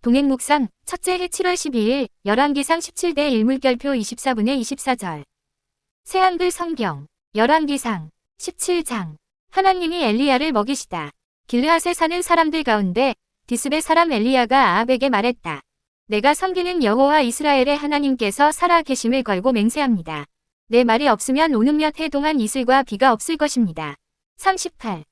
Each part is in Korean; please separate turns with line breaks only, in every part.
동행묵상 첫째 해 7월 12일 열왕기상 17대 1물결표 24분의 24절. 새한글 성경 열왕기상 17장. 하나님이 엘리야를 먹이시다. 길르앗에 사는 사람들 가운데 디스베 사람 엘리야가 아합에게 말했다. 내가 섬기는 여호와 이스라엘의 하나님께서 살아 계심을 걸고 맹세합니다. 내 말이 없으면 오는 몇 해 동안 이슬과 비가 없을 것입니다. 38.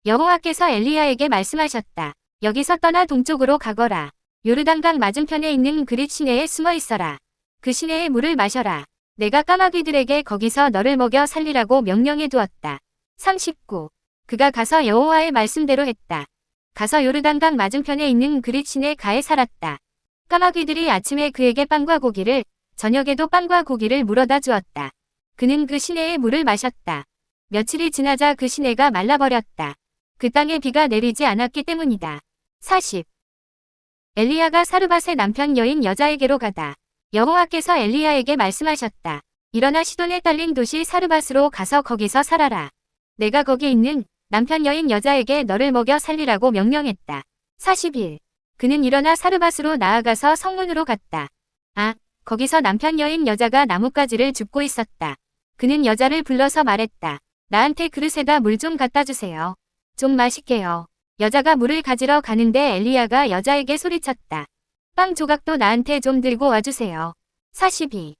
여호와께서 엘리야에게 말씀하셨다. 여기서 떠나 동쪽으로 가거라. 요르단강 맞은편에 있는 그릿 시내에 숨어 있어라. 그 시내의 물을 마셔라. 내가 까마귀들에게 거기서 너를 먹여 살리라고 명령해 두었다. 39. 그가 가서 여호와의 말씀대로 했다. 가서 요르단강 맞은편에 있는 그릿 시내 가에 살았다. 까마귀들이 아침에 그에게 빵과 고기를, 저녁에도 빵과 고기를 물어다 주었다. 그는 그 시내의 물을 마셨다. 며칠이 지나자 그 시내가 말라버렸다. 그 땅에 비가 내리지 않았기 때문이다. 40. 엘리야가 사르밧의 남편 여인 여자에게로 가다. 여호와께서 엘리야에게 말씀하셨다. 일어나 시돈에 딸린 도시 사르밧으로 가서 거기서 살아라. 내가 거기 있는 남편 여인 여자에게 너를 먹여 살리라고 명령했다. 41. 그는 일어나 사르밧으로 나아가서 성문으로 갔다. 거기서 남편 여인 여자가 나뭇가지를 줍고 있었다. 그는 여자를 불러서 말했다. 나한테 그릇에다 물 좀 갖다 주세요. 좀 마실게요. 여자가 물을 가지러 가는데 엘리야가 여자에게 소리쳤다. 빵 조각도 나한테 좀 들고 와주세요. 42.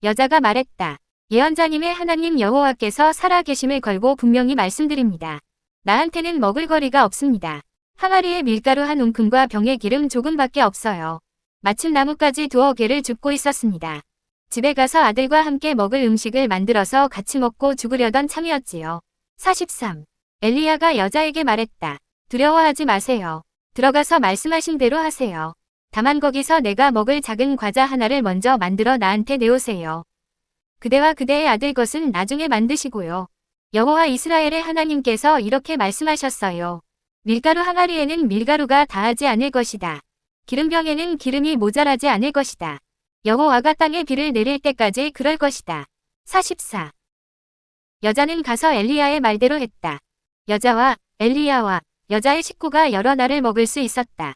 여자가 말했다. 예언자님의 하나님 여호와께서 살아 계심을 걸고 분명히 말씀드립니다. 나한테는 먹을 거리가 없습니다. 항아리에 밀가루 한 움큼과 병에 기름 조금밖에 없어요. 마침 나뭇가지 두어 개를 줍고 있었습니다. 집에 가서 아들과 함께 먹을 음식을 만들어서 같이 먹고 죽으려던 참이었지요. 43. 엘리야가 여자에게 말했다. 두려워하지 마세요. 들어가서 말씀하신 대로 하세요. 다만 거기서 내가 먹을 작은 과자 하나를 먼저 만들어 나한테 내오세요. 그대와 그대의 아들 것은 나중에 만드시고요. 여호와 이스라엘의 하나님께서 이렇게 말씀하셨어요. 밀가루 항아리에는 밀가루가 다하지 않을 것이다. 기름병에는 기름이 모자라지 않을 것이다. 여호와가 땅에 비를 내릴 때까지 그럴 것이다. 44. 여자는 가서 엘리야의 말대로 했다. 여자와 엘리야와 여자의 식구가 여러 날을 먹을 수 있었다.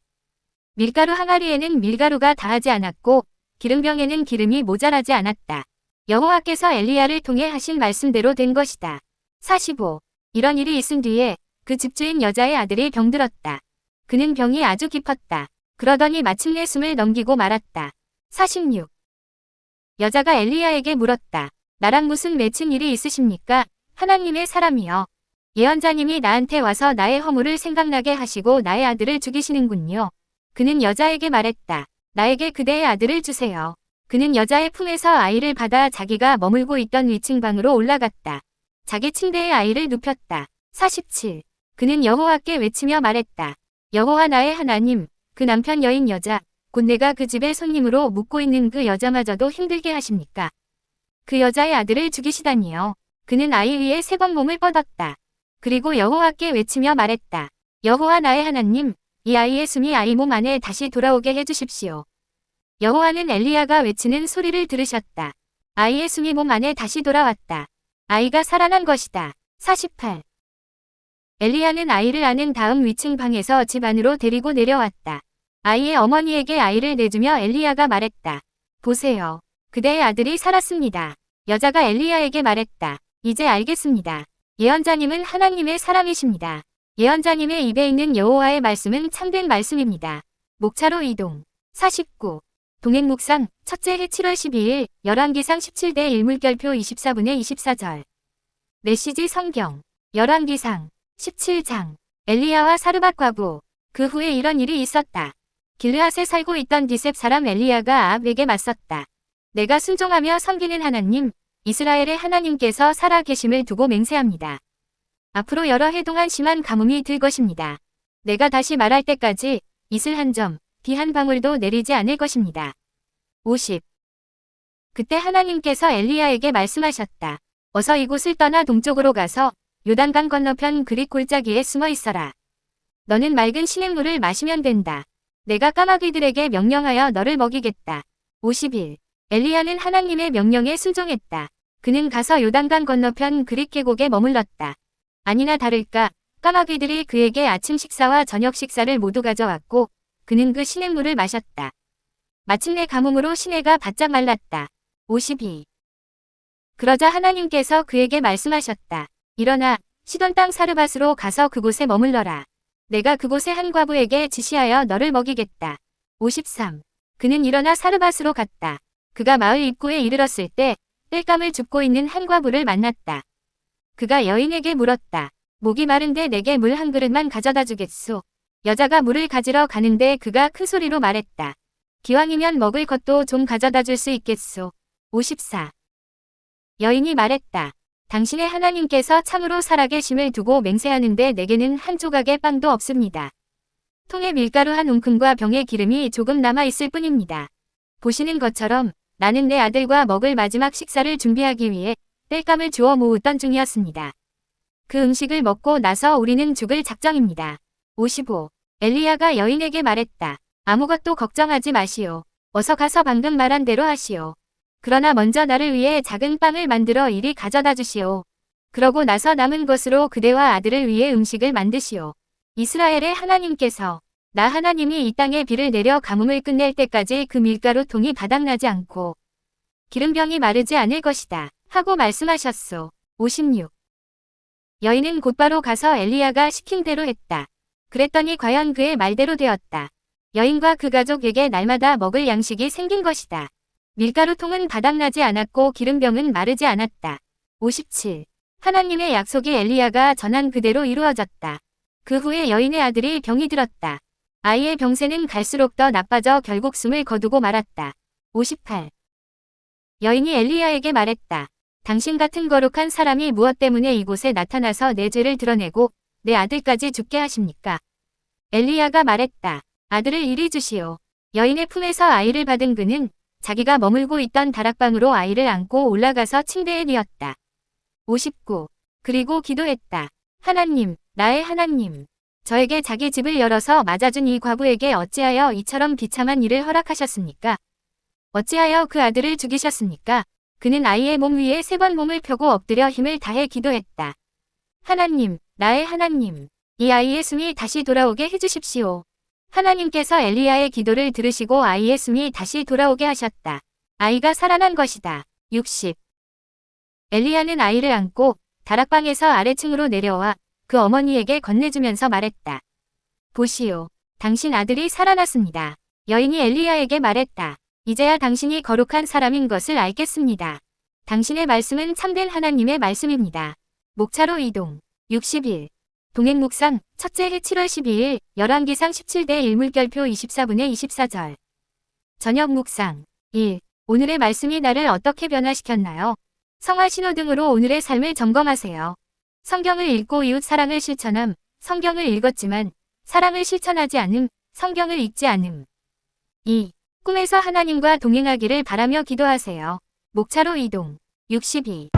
밀가루 항아리에는 밀가루가 다하지 않았고 기름병에는 기름이 모자라지 않았다. 여호와께서 엘리야를 통해 하신 말씀대로 된 것이다. 45. 이런 일이 있은 뒤에 그 집주인 여자의 아들이 병들었다. 그는 병이 아주 깊었다. 그러더니 마침내 숨을 넘기고 말았다. 46. 여자가 엘리야에게 물었다. 나랑 무슨 맺힌 일이 있으십니까? 하나님의 사람이여. 예언자님이 나한테 와서 나의 허물을 생각나게 하시고 나의 아들을 죽이시는군요. 그는 여자에게 말했다. 나에게 그대의 아들을 주세요. 그는 여자의 품에서 아이를 받아 자기가 머물고 있던 위층 방으로 올라갔다. 자기 침대에 아이를 눕혔다. 47. 그는 여호와께 외치며 말했다. 여호와 나의 하나님, 그 남편 여인 여자, 곧 내가 그 집에 손님으로 묵고 있는 그 여자마저도 힘들게 하십니까? 그 여자의 아들을 죽이시다니요. 그는 아이 위에 3번 몸을 뻗었다. 그리고 여호와께 외치며 말했다. 여호와 나의 하나님, 이 아이의 숨이 아이 몸 안에 다시 돌아오게 해주십시오. 여호와는 엘리야가 외치는 소리를 들으셨다. 아이의 숨이 몸 안에 다시 돌아왔다. 아이가 살아난 것이다. 48. 엘리야는 아이를 안은 다음 위층 방에서 집 안으로 데리고 내려왔다. 아이의 어머니에게 아이를 내주며 엘리야가 말했다. 보세요. 그대의 아들이 살았습니다. 여자가 엘리야에게 말했다. 이제 알겠습니다. 예언자님은 하나님의 사람이십니다. 예언자님의 입에 있는 여호와의 말씀은 참된 말씀입니다. 목차로 이동. 49. 동행묵상 첫째 해 7월 12일 열왕기상 17대 1물결표 24분의 24절. 메시지 성경 열왕기상 17장. 엘리야와 사르밧 과부. 그 후에 이런 일이 있었다. 길르앗에 살고 있던 디셉 사람 엘리야가 아합에게 맞섰다. 내가 순종하며 섬기는 하나님, 이스라엘의 하나님께서 살아 계심을 두고 맹세합니다. 앞으로 여러 해 동안 심한 가뭄이 들 것입니다. 내가 다시 말할 때까지 이슬 한 점, 비 한 방울도 내리지 않을 것입니다. 50. 그때 하나님께서 엘리야에게 말씀하셨다. 어서 이곳을 떠나 동쪽으로 가서 요단강 건너편 그릿 골짜기에 숨어 있어라. 너는 맑은 시냇물을 마시면 된다. 내가 까마귀들에게 명령하여 너를 먹이겠다. 51. 엘리야는 하나님의 명령에 순종했다. 그는 가서 요단강 건너편 그릿 계곡에 머물렀다. 아니나 다를까 까마귀들이 그에게 아침 식사와 저녁 식사를 모두 가져왔고 그는 그 시냇물을 마셨다. 마침내 가뭄으로 시내가 바짝 말랐다. 52. 그러자 하나님께서 그에게 말씀하셨다. 일어나 시돈 땅 사르밧으로 가서 그곳에 머물러라. 내가 그곳의 한 과부에게 지시하여 너를 먹이겠다. 53. 그는 일어나 사르밧으로 갔다. 그가 마을 입구에 이르렀을 때 땔감을 줍고 있는 한 과부를 만났다. 그가 여인에게 물었다. 목이 마른데 내게 물 한 그릇만 가져다 주겠소. 여자가 물을 가지러 가는데 그가 큰 소리로 말했다. 기왕이면 먹을 것도 좀 가져다 줄 수 있겠소. 54. 여인이 말했다. 당신의 하나님께서 참으로 살아계심을 두고 맹세하는데 내게는 한 조각의 빵도 없습니다. 통에 밀가루 한 움큼과 병에 기름이 조금 남아있을 뿐입니다. 보시는 것처럼 나는 내 아들과 먹을 마지막 식사를 준비하기 위해 땔감을 주워 모으던 중이었습니다. 그 음식을 먹고 나서 우리는 죽을 작정입니다. 55. 엘리야가 여인에게 말했다. 아무것도 걱정하지 마시오. 어서 가서 방금 말한 대로 하시오. 그러나 먼저 나를 위해 작은 빵을 만들어 이리 가져다 주시오. 그러고 나서 남은 것으로 그대와 아들을 위해 음식을 만드시오. 이스라엘의 하나님께서 나 하나님이 이 땅에 비를 내려 가뭄을 끝낼 때까지 그 밀가루 통이 바닥나지 않고 기름병이 마르지 않을 것이다. 하고 말씀하셨소. 56. 여인은 곧바로 가서 엘리야가 시킨 대로 했다. 그랬더니 과연 그의 말대로 되었다. 여인과 그 가족에게 날마다 먹을 양식이 생긴 것이다. 밀가루통은 바닥나지 않았고 기름병은 마르지 않았다. 57. 하나님의 약속이 엘리야가 전한 그대로 이루어졌다. 그 후에 여인의 아들이 병이 들었다. 아이의 병세는 갈수록 더 나빠져 결국 숨을 거두고 말았다. 58. 여인이 엘리야에게 말했다. 당신 같은 거룩한 사람이 무엇 때문에 이곳에 나타나서 내 죄를 드러내고 내 아들까지 죽게 하십니까? 엘리야가 말했다. 아들을 이리 주시오. 여인의 품에서 아이를 받은 그는 자기가 머물고 있던 다락방으로 아이를 안고 올라가서 침대에 누웠다. 59. 그리고 기도했다. 하나님, 나의 하나님. 저에게 자기 집을 열어서 맞아준 이 과부에게 어찌하여 이처럼 비참한 일을 허락하셨습니까? 어찌하여 그 아들을 죽이셨습니까? 그는 아이의 몸 위에 3번 몸을 펴고 엎드려 힘을 다해 기도했다. 하나님, 나의 하나님. 이 아이의 숨이 다시 돌아오게 해주십시오. 하나님께서 엘리야의 기도를 들으시고 아이의 숨이 다시 돌아오게 하셨다. 아이가 살아난 것이다. 60. 엘리야는 아이를 안고 다락방에서 아래층으로 내려와 그 어머니에게 건네주면서 말했다. 보시오. 당신 아들이 살아났습니다. 여인이 엘리야에게 말했다. 이제야 당신이 거룩한 사람인 것을 알겠습니다. 당신의 말씀은 참된 하나님의 말씀입니다. 목차로 이동. 61. 동행 묵상, 첫째 해 7월 12일, 열왕기상 17대 1물결표 24분의 24절. 저녁 묵상. 1. 오늘의 말씀이 나를 어떻게 변화시켰나요? 성화 신호등으로 오늘의 삶을 점검하세요. 성경을 읽고 이웃 사랑을 실천함, 성경을 읽었지만 사랑을 실천하지 않음, 성경을 읽지 않음. 2. 꿈에서 하나님과 동행하기를 바라며 기도하세요. 목차로 이동. 62.